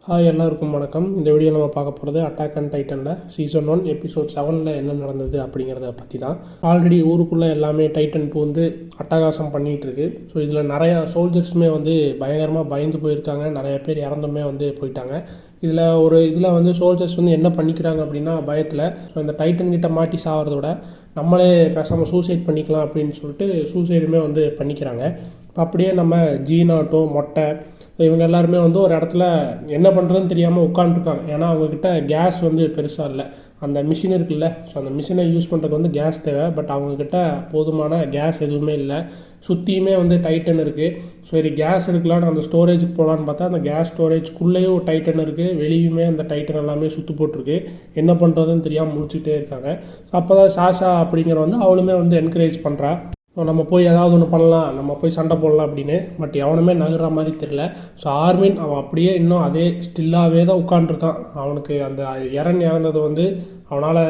Hi எல்லாருக்கும் வணக்கம். இந்த வீடியோ நம்ம பார்க்க போகிறது அட்டாக் அண்ட் டைட்டனில் சீசன் 1 எபிசோட் 7 என்ன நடந்தது அப்படிங்கிறத பற்றி தான். ஆல்ரெடி ஊருக்குள்ளே எல்லாமே டைட்டன் பூந்து அட்டகாசம் பண்ணிகிட்டு இருக்கு. ஸோ இதில் நிறையா சோல்ஜர்ஸுமே பயங்கரமாக பயந்து போயிருக்காங்க. நிறைய பேர் இறந்துமே போயிட்டாங்க. இதில் சோல்ஜர்ஸ் என்ன பண்ணிக்கிறாங்க அப்படின்னா பயத்தில் ஸோ இந்த டைட்டன் கிட்ட மாட்டி சாகிறத விட நம்மளே பேசாமல் சூசைட் பண்ணிக்கலாம் அப்படின்னு சொல்லிட்டு சூசைடுமே பண்ணிக்கிறாங்க. அப்படியே நம்ம ஜீனாட்டோ மொட்டை இவங்க எல்லாருமே ஒரு இடத்துல என்ன பண்ணுறதுன்னு தெரியாமல் உட்காந்துருக்காங்க. ஏன்னா அவங்கக்கிட்ட கேஸ் பெருசாக இல்லை. அந்த மிஷின் இருக்குல்ல, ஸோ அந்த மிஷினை யூஸ் பண்ணுறதுக்கு கேஸ் தேவை. பட் அவங்கக்கிட்ட போதுமான கேஸ் எதுவுமே இல்லை. சுற்றியுமே டைட்டன் இருக்குது. சரி கேஸ் இருக்கலான்னு அந்த ஸ்டோரேஜுக்கு போகலான்னு பார்த்தா அந்த கேஸ் ஸ்டோரேஜ்குள்ளேயும் டைட்டன் இருக்குது, வெளியுமே அந்த டைட்டன் எல்லாமே சுற்றி போட்டிருக்கு. என்ன பண்ணுறதுன்னு தெரியாமல் முடிச்சுட்டே இருக்காங்க. அப்போ தான் சாஷா அப்படிங்கிற அவளுமே என்கரேஜ் பண்ணுறா. நம்ம போய் ஏதாவது ஒன்று பண்ணலாம், நம்ம போய் சண்டை போடலாம் அப்படின்னு. பட் எவனுமே நகர்ற மாதிரி தெரியல. ஸோ ஆர்மின் அவன் அப்படியே இன்னும் அதே ஸ்டில்லாகவே தான் உட்காண்ட்ருக்கான். அவனுக்கு அந்த இறந்தது அவனால்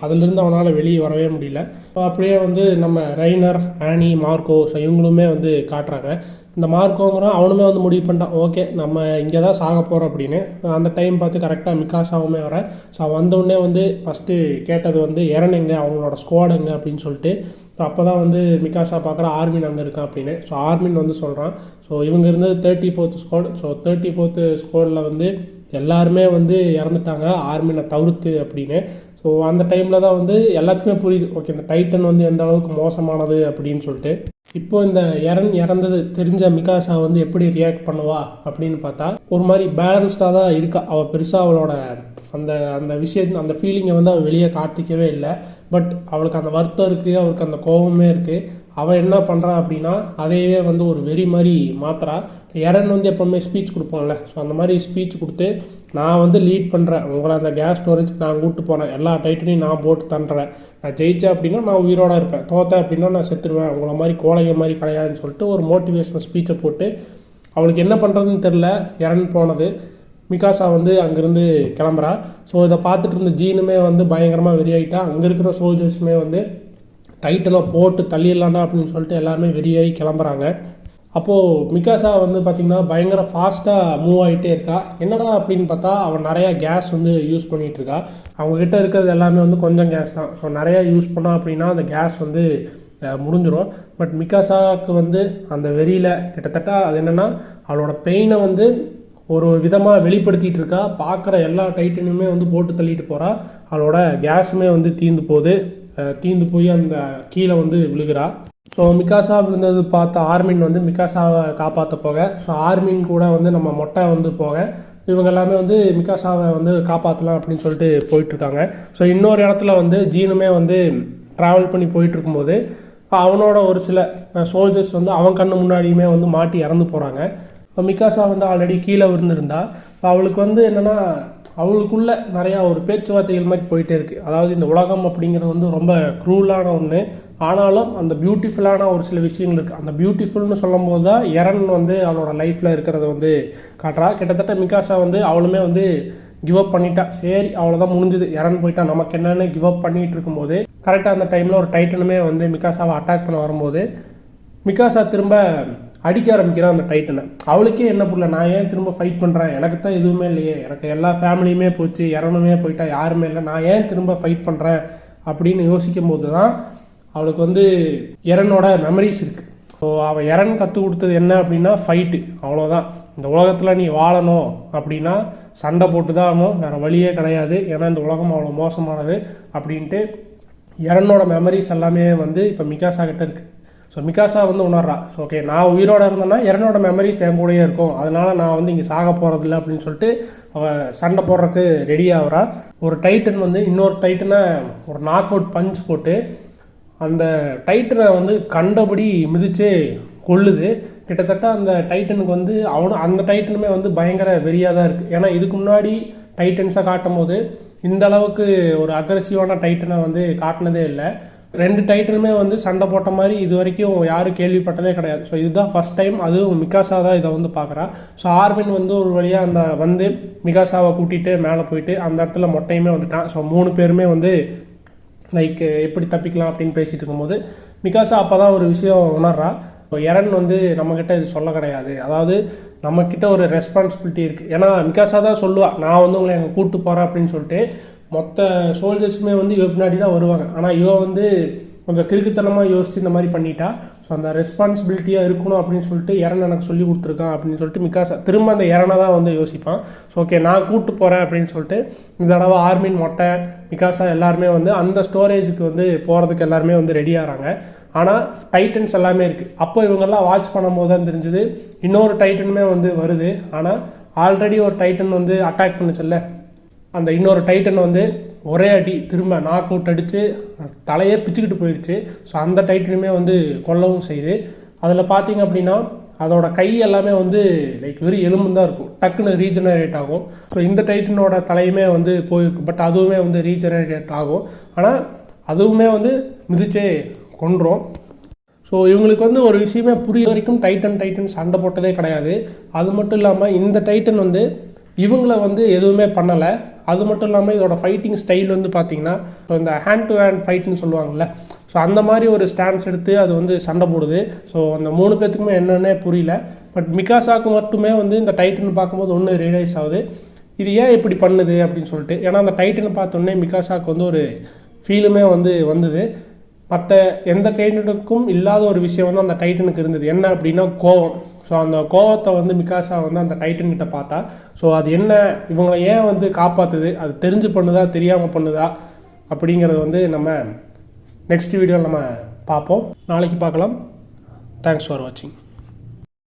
அதிலிருந்து அவனால் வெளியே வரவே முடியல. இப்போ அப்படியே நம்ம ரைனர், ஆனி, மார்க்கோ ஸோ இவங்களுமே காட்டுறாங்க. இந்த மார்க்கோங்கிறோம் அவனுமே முடிவு பண்ணிட்டான், ஓகே நம்ம இங்கே தான் சாக போகிறோம் அப்படின்னு. அந்த டைம் பார்த்து கரெக்டாக மிகாசாவுமே வர. ஸோ வந்தோடனே ஃபஸ்ட்டு கேட்டது எரன் எங்கே, அவங்களோட ஸ்குவாட் எங்கே அப்படின்னு சொல்லிட்டு. ஸோ அப்போ தான் மிகாசா பார்க்குற ஆர்மின் அங்கே இருக்கான் அப்படின்னு. ஸோ ஆர்மின் சொல்கிறான், ஸோ இவங்க இருந்தது 34th ஸ்குவாட். ஸோ 34th ஸ்குவாடில் எல்லாருமே இறந்துட்டாங்க ஆர்மினை தவிர்த்து அப்படின்னு. ஸோ அந்த டைமில் தான் எல்லாத்துக்குமே புரியுது, ஓகே இந்த டைட்டன் எந்த அளவுக்கு மோசமானது அப்படின்னு சொல்லிட்டு. இப்போ இந்த இறந்தது தெரிஞ்ச மிகாசா எப்படி ரியாக்ட் பண்ணுவா அப்படின்னு பார்த்தா ஒரு மாதிரி பேலன்ஸ்டாக தான் இருக்கா. அவள் பெருசாக அவளோட அந்த அந்த விஷயம் அந்த ஃபீலிங்கை அவள் வெளியே காட்டிக்கவே இல்லை. பட் அவளுக்கு அந்த வருத்தம் இருக்குது, அவளுக்கு அந்த கோபமே இருக்குது. அவள் என்ன பண்ணுறா அப்படின்னா அதையே ஒரு வெறி மாதிரி மாத்திரா. எரன் எப்போவுமே ஸ்பீச் கொடுப்போம்ல, ஸோ அந்த மாதிரி ஸ்பீச் கொடுத்து நான் லீட் பண்ணுறேன், உங்களை அந்த கேஸ் ஸ்டோரேஜ்க்கு நான் கூப்பிட்டு போகிறேன், எல்லா டைட்டனையும் நான் போட்டு தண்டுறேன், நான் ஜெயித்தேன் அப்படின்னா நான் உயிரோடு இருப்பேன், தோத்தேன் அப்படின்னா நான் செத்துருவேன், உங்களை மாதிரி கோழைங்க மாதிரி கிடையாதுன்னு சொல்லிட்டு ஒரு மோட்டிவேஷனல் ஸ்பீச்சை போட்டு அவளுக்கு என்ன பண்ணுறதுன்னு தெரில. எரன் போனது மிகாசா அங்கேருந்து கிளம்புறா. ஸோ இதை பார்த்துட்டு இருந்த ஜீனுமே பயங்கரமாக வெறியாயிட்டா. அங்கே இருக்கிற சோல்ஜர்ஸுமே டைட்டனை போட்டு தள்ளிடலாண்டா அப்படின்னு சொல்லிட்டு எல்லாருமே வெறியாகி கிளம்புறாங்க. அப்போது மிகாசா பார்த்திங்கன்னா பயங்கர ஃபாஸ்ட்டாக மூவ் ஆகிட்டே இருக்கா. என்னடா அப்படின்னு பார்த்தா அவன் நிறையா கேஸ் யூஸ் பண்ணிகிட்ருக்கா. அவங்கக்கிட்ட இருக்கிறது எல்லாமே கொஞ்சம் கேஸ் தான். ஸோ நிறையா யூஸ் பண்ணா அப்படின்னா அந்த கேஸ் முடிஞ்சிடும். பட் மிகாசாவுக்கு அந்த வெறியில் கிட்டத்தட்ட அது என்னென்னா அவளோட பெயினை ஒரு விதமாக வெளிப்படுத்திகிட்டு இருக்கா. பார்க்குற எல்லா டைட்டனுமே போட்டு தள்ளிட்டு போகிறா. அவளோட கேஸுமே தீந்து போய் அந்த கீழே விழுகிறா. ஸோ மிகாசா விழுந்தது பார்த்த ஆர்மின் மிகாசாவை காப்பாற்ற போக, ஸோ ஆர்மின் கூட நம்ம மொட்டை போக இவங்க எல்லாமே மிகாசாவை காப்பாற்றலாம் அப்படின்னு சொல்லிட்டு போயிட்டுருக்காங்க. ஸோ இன்னொரு இடத்துல ஜீனுமே ட்ராவல் பண்ணி போயிட்டுருக்கும்போது அவனோட ஒரு சில சோல்ஜர்ஸ் அவன் கண்ணு முன்னாடியுமே மாட்டி இறந்து போகிறாங்க. இப்போ மிகாசா ஆல்ரெடி கீழே விழுந்திருந்தா. அவளுக்கு என்னென்னா அவளுக்குள்ள நிறையா ஒரு பேச்சுவார்த்தைகள் மாதிரி போயிட்டே இருக்குது. அதாவது இந்த உலகம் அப்படிங்கிறது ரொம்ப க்ரூலான ஒன்று, ஆனாலும் அந்த பியூட்டிஃபுல்லான ஒரு சில விஷயங்கள் இருக்குது. அந்த பியூட்டிஃபுல்னு சொல்லும் போது தான் எரன் அவளோட லைஃப்பில் இருக்கிறத காட்டுறா. கிட்டத்தட்ட மிகாசா அவளுமே கிவ் அப் பண்ணிட்டா. சரி அவ்வளோதான் முடிஞ்சுது, எரன் போயிட்டா, நமக்கு என்னென்னு கிவ் அப் பண்ணிகிட்டு இருக்கும்போது கரெக்டாக அந்த டைமில் ஒரு டைட்டனுமே மிகாசாவை அட்டாக் பண்ண வரும்போது மிகாசா திரும்ப அடிக்க ஆரம்பிக்கிறான் அந்த டைட்டனை. அவளுக்கே என்ன புரியல, நான் ஏன் திரும்ப ஃபைட் பண்ணுறேன், எனக்கு தான் எதுவுமே இல்லையே, எனக்கு எல்லா ஃபேமிலியுமே போச்சு, இறனுமே போயிட்டா, யாருமே இல்லை, நான் ஏன் திரும்ப ஃபைட் பண்ணுறேன் அப்படின்னு யோசிக்கும் போது தான் அவளுக்கு எரனோட மெமரிஸ் இருக்குது. ஸோ அவள் எரன் கற்றுக் கொடுத்தது என்ன அப்படின்னா ஃபைட்டு, அவ்வளோதான். இந்த உலகத்தில் நீ வாழணும் அப்படின்னா சண்டை போட்டு தான் ஆகணும், வேறு வழியே கிடையாது, ஏன்னா இந்த உலகம் அவ்வளோ மோசமானது அப்படின்ட்டு எரனோட மெமரிஸ் எல்லாமே இப்போ மிகாசா கிட்ட இருக்குது. ஸோ மிகாசா உணர்றா, ஸோ ஓகே நான் உயிரோடு இருந்தேன்னா எரனோட மெமரிஸ் என் கூடயே இருக்கும், அதனால் நான் இங்கே சாக போகிறதில்ல அப்படின்னு சொல்லிட்டு அவள் சண்டை போடுறதுக்கு ரெடி ஆகிறா. ஒரு டைட்டன் இன்னொரு டைட்டனை ஒரு நாக் அவுட் பஞ்ச் போட்டு அந்த டைட்டனை கண்டபடி மிதித்து கொள்ளுது. கிட்டத்தட்ட அந்த டைட்டனுக்கு அவனும் அந்த டைட்டனுமே பயங்கர வெறியாக தான் இருக்குது. ஏன்னா இதுக்கு முன்னாடி டைட்டன்ஸை காட்டும் போது இந்த அளவுக்கு ஒரு அக்ரெசிவான டைட்டனை காட்டினதே இல்லை. 2 டைட்டனுமே சண்டை போட்ட மாதிரி இது வரைக்கும் யாரும் கேள்விப்பட்டதே கிடையாது. ஸோ இதுதான் ஃபஸ்ட் டைம். அதுவும் மிகாசா தான் இதை பார்க்குறா. ஸோ ஆர்மின் ஒரு வழியாக அந்த மிகாசாவை கூட்டிகிட்டு மேலே போயிட்டு அந்த இடத்துல மொட்டையுமே வந்துட்டான். ஸோ 3 பேருமே லைக் எப்படி தப்பிக்கலாம் அப்படின்னு பேசிகிட்டு இருக்கும்போது மிகாசா அப்போ தான் ஒரு விஷயம் உணர்றா. இப்போ எரன் நம்மக்கிட்ட இது சொல்ல கிடையாது, அதாவது நம்மக்கிட்ட ஒரு ரெஸ்பான்சிபிலிட்டி இருக்குது. ஏன்னா மிகாசா தான் சொல்லுவாள், நான் வந்து உங்களை எங்கே கூப்பிட்டு போகிறேன் அப்படின்னு சொல்லிட்டு மொத்த சோல்ஜர்ஸுமே வந்து இவ பின்னாடி தான் வருவாங்க. ஆனால் இவன் வந்து கொஞ்சம் கிறுக்குத்தனமாக யோசித்து இந்த மாதிரி பண்ணிட்டா. ஸோ அந்த ரெஸ்பான்சிபிலிட்டியாக இருக்கணும் அப்படின்னு சொல்லிட்டு எரன் எனக்கு சொல்லி கொடுத்துருக்கான் அப்படின்னு சொல்லிட்டு மிகாசா திரும்ப அந்த எரனை தான் வந்து யோசிப்பான். ஸோ ஓகே நான் கூப்பிட்டு போகிறேன் அப்படின்னு சொல்லிட்டு இந்த தடவை ஆர்மின் மொட்டை மிகாசா எல்லாருமே வந்து அந்த ஸ்டோரேஜுக்கு வந்து போகிறதுக்கு எல்லாருமே வந்து ரெடி ஆகிறாங்க. ஆனால் டைட்டன்ஸ் எல்லாமே இருக்குது. அப்போ இவங்கெல்லாம் வாட்ச் பண்ணும்போது தான் தெரிஞ்சுது இன்னொரு டைட்டனுமே வந்து வருது. ஆனால் ஆல்ரெடி ஒரு டைட்டன் வந்து அட்டாக் பண்ணுச்சுல்ல, அந்த இன்னொரு டைட்டன் வந்து ஒரே அடி திரும்ப நாக் அவுட் அடித்து தலையே பிச்சுக்கிட்டு போயிடுச்சு. ஸோ அந்த டைட்டனுமே வந்து கொல்லவும் செய்யுது. அதில் பார்த்தீங்க அப்படின்னா அதோட கை எல்லாமே வந்து லைக் வெறும் எலும்பு தான் இருக்கும், டக்குன்னு ரீஜெனரேட் ஆகும். ஸோ இந்த டைட்டனோட தலையுமே வந்து போயிருக்கு, பட் அதுவுமே வந்து ரீஜெனரேட் ஆகும். ஆனால் அதுவுமே வந்து மிதிச்சே கொன்றோம். ஸோ இவங்களுக்கு வந்து ஒரு விஷயமே புரிய வரைக்கும் டைட்டன் சண்டை போட்டதே கிடையாது. அது மட்டும் இல்லாமல் இந்த டைட்டன் வந்து இவங்கள வந்து எதுவுமே பண்ணலை. அது மட்டும் இல்லாமல் இதோட ஃபைட்டிங் ஸ்டைல் வந்து பார்த்திங்கன்னா ஸோ இந்த ஹேண்ட் டு ஹேண்ட் ஃபைட்டுன்னு சொல்லுவாங்கள்ல, ஸோ அந்த மாதிரி ஒரு ஸ்டான்ஸ் எடுத்து அது வந்து சண்டை போடுது. ஸோ அந்த 3 பேர்த்துக்குமே என்னன்னே புரியல. பட் மிகாசாக்கு மட்டுமே வந்து இந்த டைட்டன் பார்க்கும்போது ஒன்று ரியலைஸ் ஆகுது, இது ஏன் இப்படி பண்ணுது அப்படின்னு சொல்லிட்டு. ஏன்னா அந்த டைட்டனை பார்த்தோன்னே மிகாசாக்கு வந்து ஒரு ஃபீலுமே வந்து வந்தது. மற்ற எந்த டைட்டனுக்கும் இல்லாத ஒரு விஷயம் வந்து அந்த டைட்டனுக்கு இருந்தது. என்ன அப்படின்னா கோவம். ஸோ அந்த கோவத்தை வந்து மிகாசா வந்து அந்த டைட்டன் கிட்ட பார்த்தா. ஸோ அது என்ன, இவங்களை ஏன் வந்து காப்பாற்றுது, அது தெரிஞ்சு பண்ணுதா தெரியாமல் பண்ணுதா அப்படிங்கிறது வந்து நம்ம நெக்ஸ்ட் வீடியோவில் நம்ம பார்ப்போம். நாளைக்கு பார்க்கலாம். தேங்க்ஸ் ஃபார் வாட்சிங்.